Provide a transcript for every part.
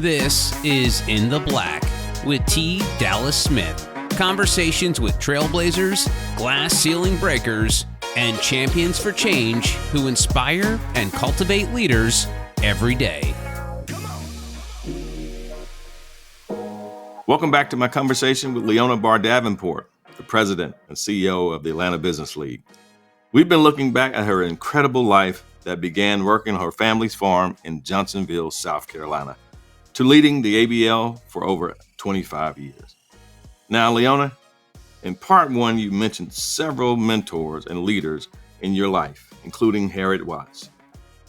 This is In the Black with T. Dallas Smith. Conversations with trailblazers, glass ceiling breakers, and champions for change who inspire and cultivate leaders every day. Welcome back to my conversation with Leona Barr-Davenport, the president and CEO of the Atlanta Business League. We've been looking back at her incredible life that began working on her family's farm in Johnsonville, South Carolina, to leading the ABL for over 25 years. Now, Leona, in part one, you mentioned several mentors and leaders in your life, including Harriet Watts.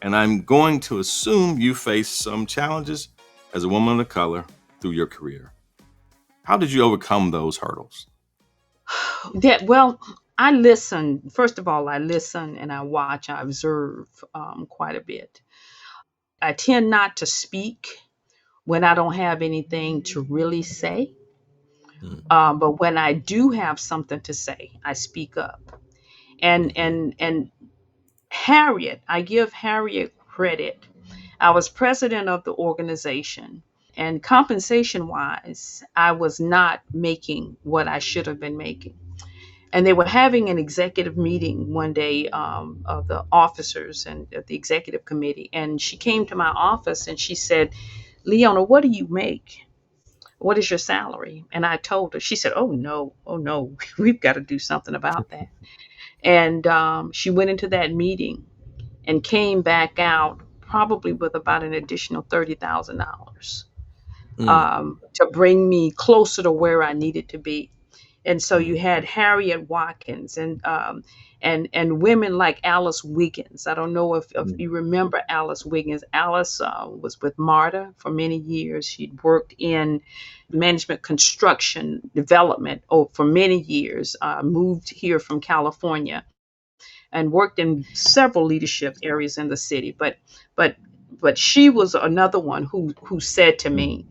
And I'm going to assume you faced some challenges as a woman of color through your career. How did you overcome those hurdles? I listen. First of all, I listen and I watch, I observe quite a bit. I tend not to speak when I don't have anything to really say. But when I do have something to say, I speak up. And Harriet, I give Harriet credit. I was president of the organization, and compensation wise, I was not making what I should have been making. And they were having an executive meeting one day of the officers and of the executive committee. And she came to my office and she said, "Leona, what do you make? What is your salary?" And I told her. She said, oh no, we've got to do something about that. And she went into that meeting and came back out probably with about an additional $30,000 to bring me closer to where I needed to be. And so you had Harriet Watkins and women like Alice Wiggins. I don't know if you remember Alice Wiggins. Alice was with MARTA for many years. She'd worked in management construction development for many years, moved here from California and worked in several leadership areas in the city. But she was another one who said to me,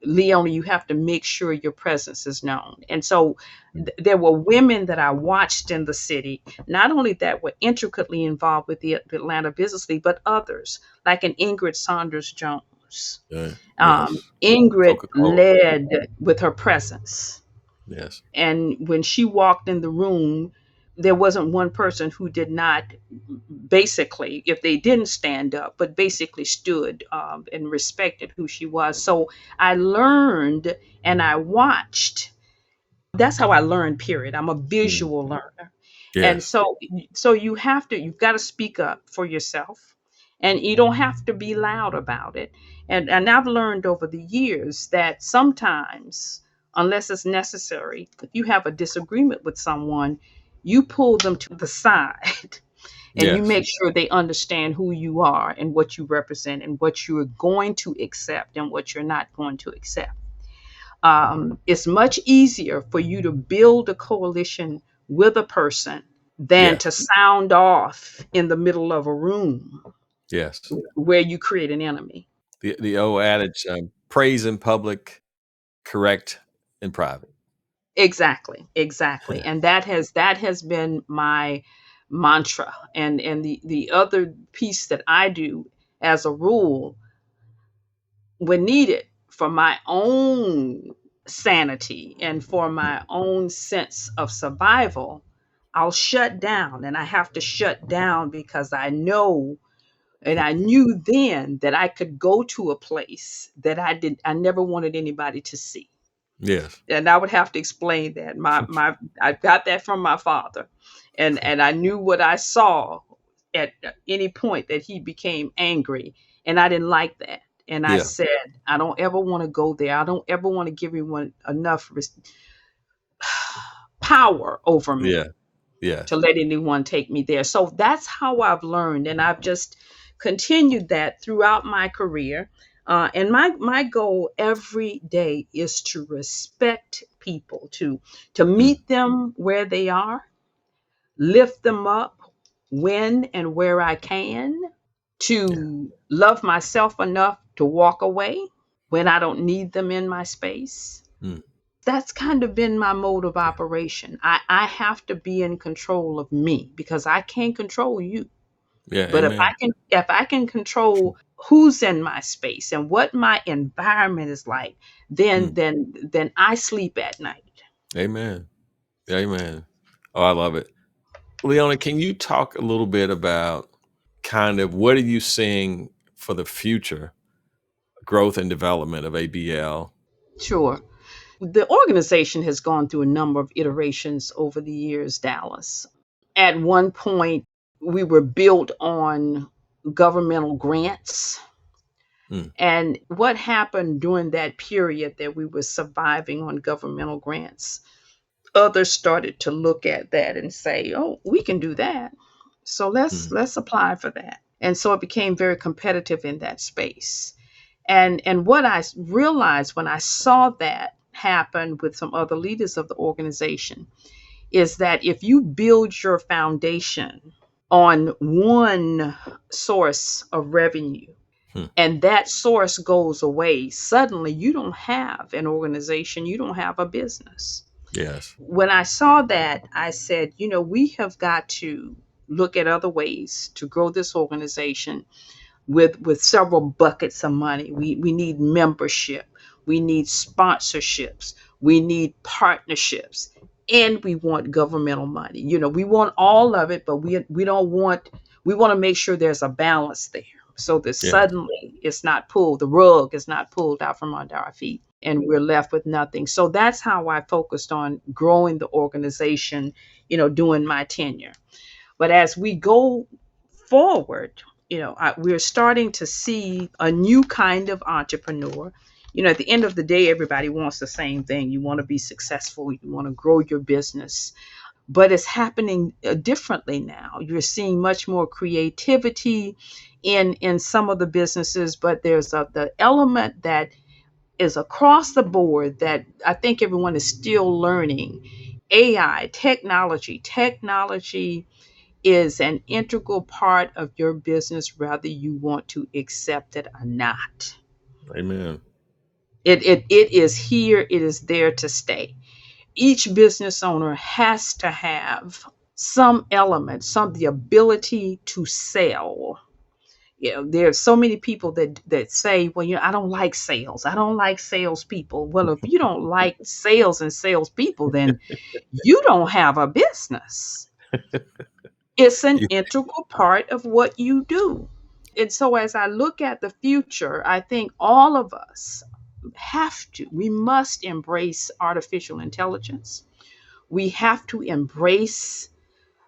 Leona, you have to make sure your presence is known. And so there were women that I watched in the city, not only that were intricately involved with the Atlanta Business League, but others like an Ingrid Saunders Jones. Yes. Ingrid Coca-Cola. led with her presence. Yes. And when she walked in the room, there wasn't one person who did not basically, if they didn't stand up, but basically stood and respected who she was. So I learned and I watched. That's how I learned, period. I'm a visual learner. Yeah. And so you've got to speak up for yourself, and you don't have to be loud about it. And I've learned over the years that sometimes, unless it's necessary, if you have a disagreement with someone, you pull them to the side and you make sure they understand who you are and what you represent and what you're going to accept and what you're not going to accept. It's much easier for you to build a coalition with a person than to sound off in the middle of a room where you create an enemy. The old adage, praise in public, correct in private. Exactly. And that has been my mantra. And the other piece that I do as a rule, when needed for my own sanity and for my own sense of survival, I'll shut down. And I have to shut down because I know, and I knew then, that I could go to a place that I never wanted anybody to see. Yes. And I would have to explain that. I got that from my father. And I knew what I saw at any point that he became angry. And I didn't like that. And I said, I don't ever want to go there. I don't ever want to give anyone enough power over me to let anyone take me there. So that's how I've learned. And I've just continued that throughout my career. And my goal every day is to respect people, to meet them where they are, lift them up when and where I can, to love myself enough to walk away when I don't need them in my space. That's kind of been my mode of operation. I have to be in control of me because I can't control you. Yeah, But amen. if I can control who's in my space and what my environment is like, then Mm. then I sleep at night. Amen. Amen. Oh, I love it. Leona, can you talk a little bit about kind of what are you seeing for the future growth and development of ABL? Sure. The organization has gone through a number of iterations over the years, Dallas. At one point, we were built on governmental grants. Mm. And what happened during that period that we were surviving on governmental grants? Others started to look at that and say, "Oh, we can do that. So Mm. let's apply for that." And so it became very competitive in that space. And what I realized when I saw that happen with some other leaders of the organization is that if you build your foundation on one source of revenue Hmm. and that source goes away, suddenly you don't have an organization, you don't have a business. Yes. When I saw that, I said, we have got to look at other ways to grow this organization with several buckets of money. We need membership, we need sponsorships, we need partnerships, and we want governmental money. We want all of it, but we don't want we want to make sure there's a balance there so that Yeah. suddenly the rug is not pulled out from under our feet and we're left with nothing. So that's how I focused on growing the organization, during my tenure. But as we go forward, we're starting to see a new kind of entrepreneur. At the end of the day, everybody wants the same thing. You want to be successful, you want to grow your business, but it's happening differently now. You're seeing much more creativity in some of the businesses, but there's the element that is across the board that I think everyone is still learning. AI, technology is an integral part of your business, whether you want to accept it or not. Amen. It is here, it is there to stay. Each business owner has to have some element, the ability to sell. There are so many people that say, well, I don't like sales. I don't like salespeople. Well, if you don't like sales and salespeople, then you don't have a business. It's an You- integral part of what you do. And so as I look at the future, I think all of us we must embrace artificial intelligence. We have to embrace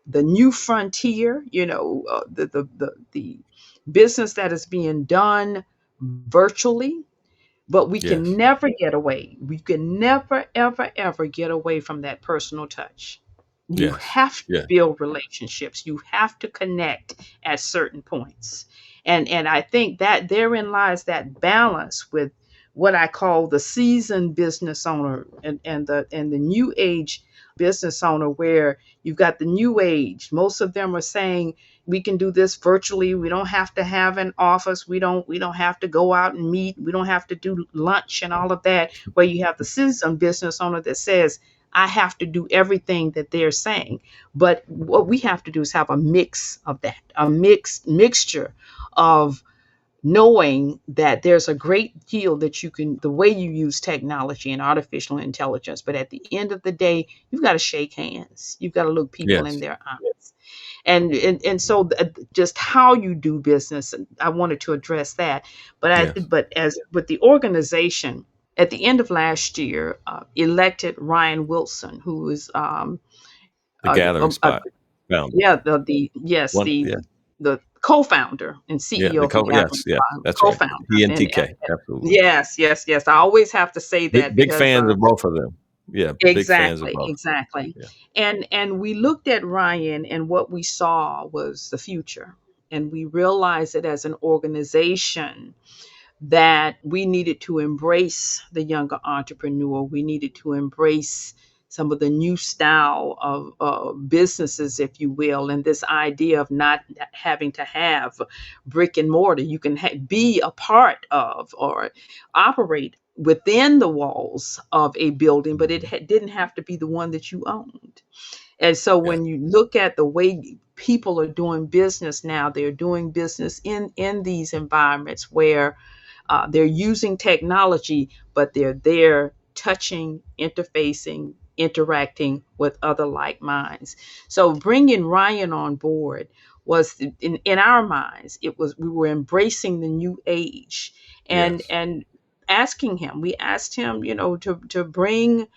the new frontier, the business that is being done virtually, but we can yes. never get away. We can never, ever, ever get away from that personal touch. You Yes. have to Yeah. build relationships. You have to connect at certain points. And I think that therein lies that balance with what I call the seasoned business owner and the new age business owner, where you've got the new age. Most of them are saying we can do this virtually. We don't have to have an office. We don't have to go out and meet. We don't have to do lunch and all of that. Where you have the seasoned business owner that says, I have to do everything that they're saying. But what we have to do is have a mix of that, a mixture of knowing that there's a great deal that you can, the way you use technology and artificial intelligence. But at the end of the day, you've got to shake hands. You've got to look people in Yes. their eyes. And so just how you do business, I wanted to address that. Yes. But as with the organization, at the end of last year, elected Ryan Wilson, who is The gathering spot. Found it. yeah, the yes, One. Yeah. the co-founder and Yeah. CEO of the Yes. Gathering Yeah. Spot, That's right. co-founder, He and and TK. Absolutely. yes, yes, yes. I always have to say that Big because fans of both of them. Yeah. Big fans of exactly, both. exactly. Yeah. And we looked at Ryan, and what we saw was the future, and we realized that as an organization that we needed to embrace the younger entrepreneur. We needed to embrace some of the new style of businesses, if you will, and this idea of not having to have brick and mortar. You can be a part of or operate within the walls of a building, but it didn't have to be the one that you owned. And so Yes. when you look at the way people are doing business now, they're doing business in these environments where they're using technology, but they're there touching, interfacing, interacting with other like minds. So bringing Ryan on board was in our minds, it was we were embracing the new age Yes. and asking him. We asked him, to bring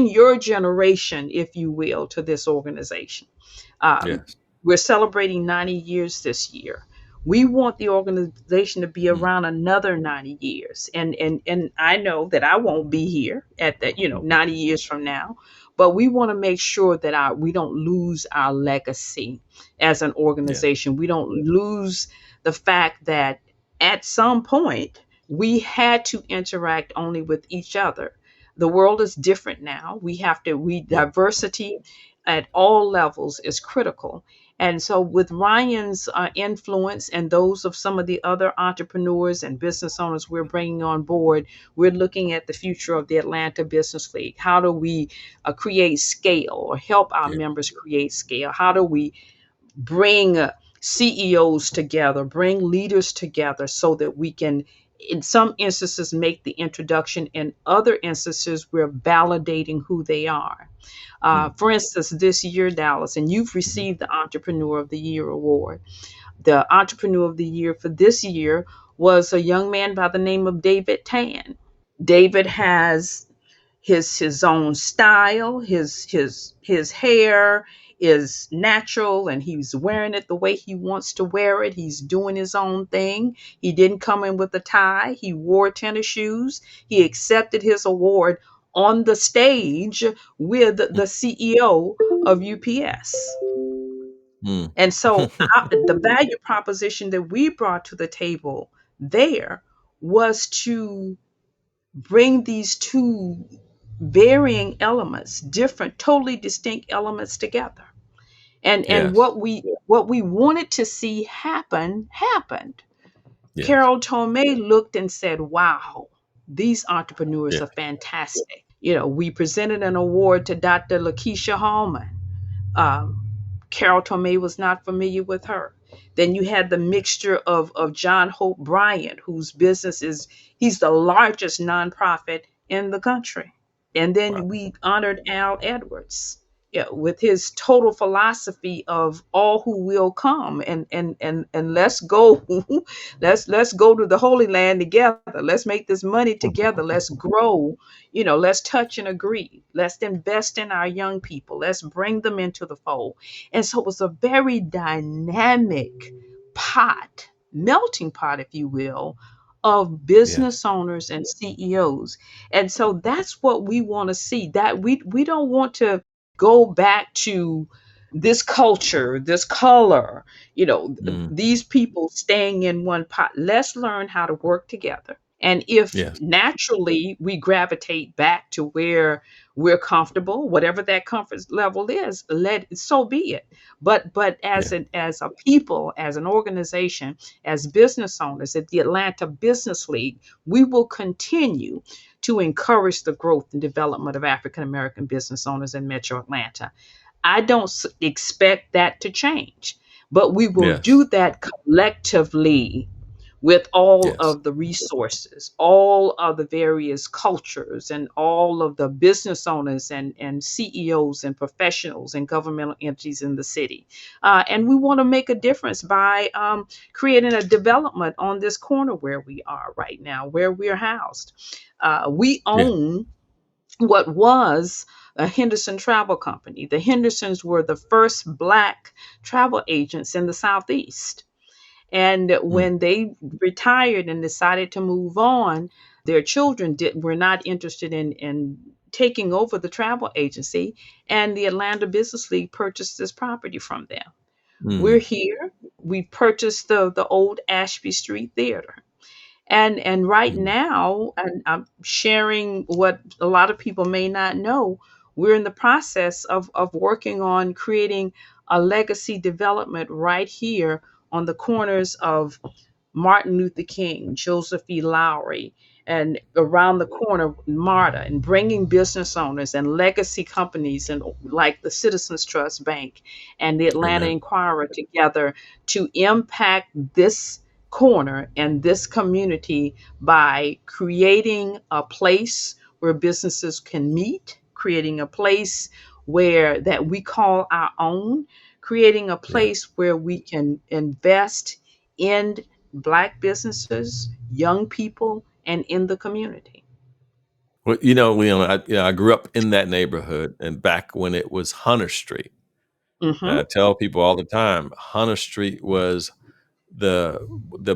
your generation, if you will, to this organization. Um, Yes. we're celebrating 90 years this year. We want the organization to be Mm. around another 90 years. And I know that I won't be here at that, 90 years from now, but we want to make sure that we don't lose our legacy as an Yeah. organization. We don't lose the fact that at some point we had to interact only with each other. The world is different now. Yeah. Diversity at all levels is critical. And so, with Ryan's influence and those of some of the other entrepreneurs and business owners we're bringing on board, we're looking at the future of the Atlanta Business League. How do we create scale or help our Yeah. members create scale? How do we bring CEOs together, bring leaders together so that we can, in some instances, make the introduction. In other instances, we're validating who they are. Mm. For instance, this year, Dallas, and you've Mhm. received the Entrepreneur of the Year award. The Entrepreneur of the Year for this year was a young man by the name of David Tan. David has his own style. His hair is natural and he's wearing it the way he wants to wear it. He's doing his own thing. He didn't come in with a tie. He wore tennis shoes. He accepted his award on the stage with Mm. the CEO of UPS. Mm. And so the value proposition that we brought to the table there was to bring these two varying elements, different, totally distinct elements together. And Yes. what we wanted to see happen happened. Yes. Carol Tomei looked and said, "Wow, these entrepreneurs Yeah. are fantastic." We presented an award to Dr. Lakeisha Hallman. Um, Carol Tomei was not familiar with her. Then you had the mixture of John Hope Bryant, whose business he's the largest nonprofit in the country. And Wow. then we honored Al Edwards, with his total philosophy of all who will come, and let's go, let's go to the Holy Land together. Let's make this money together. Let's grow. Let's touch and agree. Let's invest in our young people. Let's bring them into the fold. And so it was a very dynamic melting pot, if you will, of Yes. business owners and CEOs. And so that's what we want to see. That we don't want to go back to this culture, this color, Mm. these people staying in one pot. Let's learn how to work together. And if Yes. naturally we gravitate back to where we're comfortable, whatever that comfort level is, so be it. But Yeah. as a people, as an organization, as business owners at the Atlanta Business League, we will continue to encourage the growth and development of African American business owners in Metro Atlanta. I don't expect that to change, but we will Yes. do that collectively with all Yes. of the resources, all of the various cultures, and all of the business owners and CEOs and professionals and governmental entities in the city. And we want to make a difference by creating a development on this corner where we are right now, where we're housed. We Yeah. own what was a Henderson travel company. The Hendersons were the first Black travel agents in the Southeast. And Mm. when they retired and decided to move on, their children were not interested in taking over the travel agency. And the Atlanta Business League purchased this property from them. We're Mm. here. We purchased the old Ashby Street Theater. And right Mm. now, and I'm sharing what a lot of people may not know, we're in the process of working on creating a legacy development right here on the corners of Martin Luther King, Joseph E. Lowry, and around the corner, MARTA, and bringing business owners and legacy companies and like the Citizens Trust Bank and the Atlanta Amen. Inquirer together to impact this corner and this community by creating a place where businesses can meet, creating a place where that we call our own, creating a Yeah. place where we can invest in Black businesses, young people, and in the community. Well, Leon, I grew up in that neighborhood, and back when it was Hunter Street. And Hmm. I tell people all the time, Hunter Street was the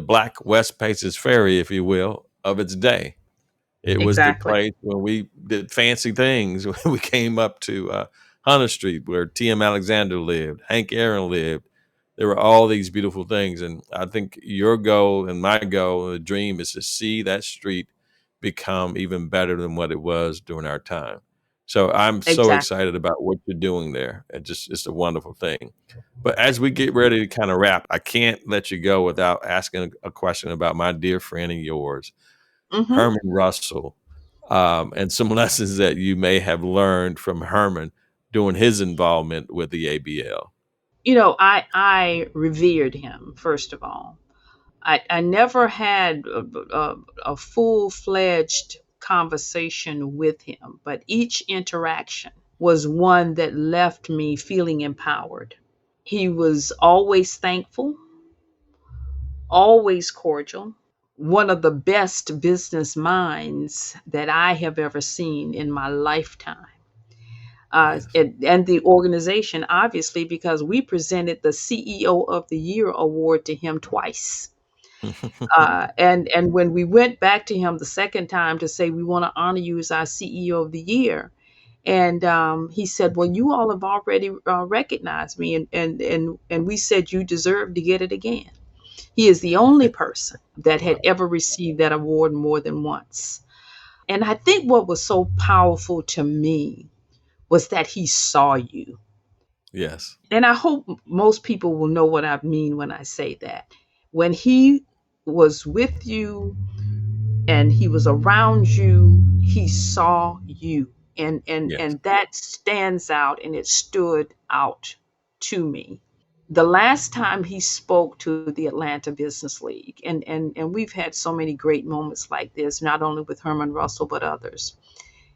Black West Paces Ferry, if you will, of its day. It was the Exactly. place when we did fancy things. When we came up to Hunter Street, where T.M. Alexander lived, Hank Aaron lived. There were all these beautiful things, and I think your goal and my goal and the dream is to see that street become even better than what it was during our time. So I'm so Exactly. excited about what you're doing there. It's a wonderful thing. But as we get ready to kind of wrap, I can't let you go without asking a question about my dear friend and yours, Hmm. Herman Russell, and some lessons that you may have learned from Herman during his involvement with the ABL. I revered him, first of all. I never had a full fledged conversation with him, but each interaction was one that left me feeling empowered. He was always thankful, always cordial, one of the best business minds that I have ever seen in my lifetime. Yes. And the organization, obviously, because we presented the CEO of the Year award to him twice. And when we went back to him the second time to say we want to honor you as our CEO of the Year, and he said, "Well, you all have already recognized me, and we said you deserve to get it again." He is the only person that had Wow. ever received that award more than once. And I think what was so powerful to me was that he saw you. Yes. And I hope most people will know what I mean when I say that. When he was with you and he was around you, he saw you. Yes. And that stands out and it stood out to me. The last time he spoke to the Atlanta Business League, and we've had so many great moments like this, not only with Herman Russell, but others.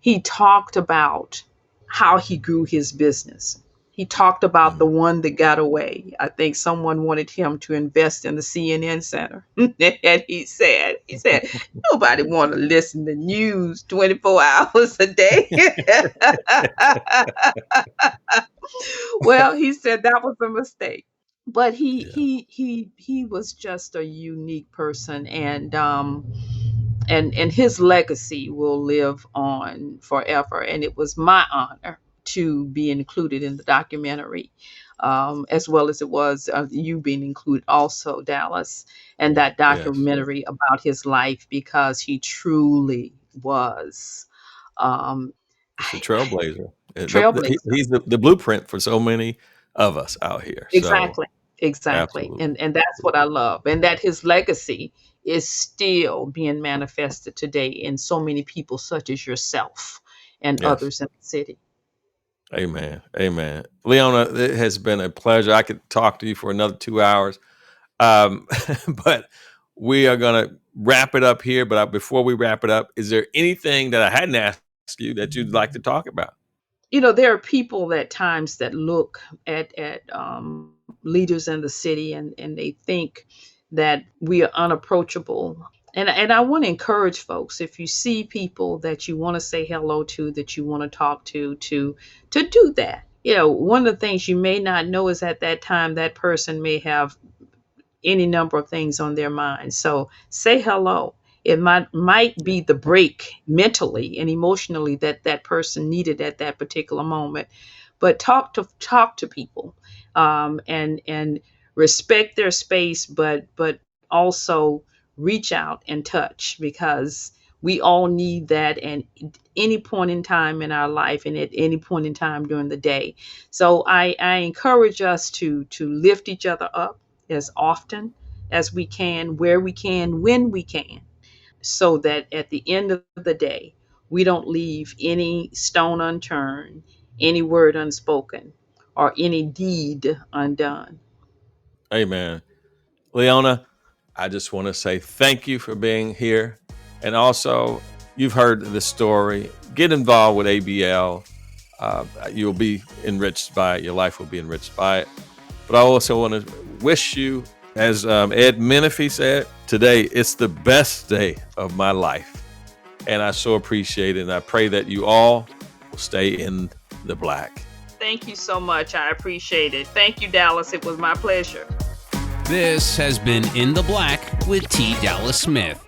He talked about how he grew his business. He talked about the Mhm. one that got away. I think someone wanted him to invest in the CNN Center. And he said, nobody want to listen to news 24 hours a day. Well, he said that was a mistake. But he Yeah. he he he was just a unique person, and his legacy will live on forever. And it was my honor to be included in the documentary, as well as it was you being included also, Dallas, and Yeah. that Yes. documentary about his life, because he truly was um, It's a I trailblazer. trailblazer. He's the blueprint for so many of us out here. So Exactly. Exactly. absolutely. And that's what I love. And that his legacy is still being manifested today in so many people such as yourself and Yes. others in the city. Amen. Amen. Leona, it has been a pleasure. I could talk to you for another 2 hours. Um, but we are going to wrap it up here. But before we wrap it up, is there anything that I hadn't asked you that you'd like to talk about? There are people at times that look at leaders in the city, and they think that we are unapproachable. And I want to encourage folks, if you see people that you want to say hello to, that you want to talk to do that. One of the things you may not know is at that time that person may have any number of things on their mind. So say hello. It might be the break mentally and emotionally that that person needed at that particular moment. But talk to people, and respect their space, but also reach out and touch, because we all need that at any point in time in our life and at any point in time during the day. So I encourage us to lift each other up as often as we can, where we can, when we can, so that at the end of the day, we don't leave any stone unturned, any word unspoken, or any deed undone. Amen. Leona, I just want to say thank you for being here. And also, you've heard the story. Get involved with ABL. You'll be enriched by it. Your life will be enriched by it. But I also want to wish you, as Ed Menifee said, today it's the best day of my life. And I so appreciate it. And I pray that you all will stay in the black. Thank you so much. I appreciate it. Thank you, Dallas. It was my pleasure. This has been In the Black with T. Dallas Smith.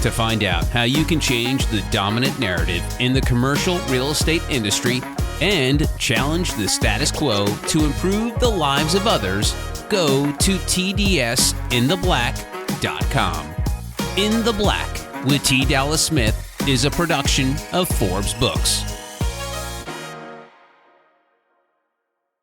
To find out how you can change the dominant narrative in the commercial real estate industry and challenge the status quo to improve the lives of others, go to tdsintheblack.com. In the Black with T. Dallas Smith is a production of Forbes Books.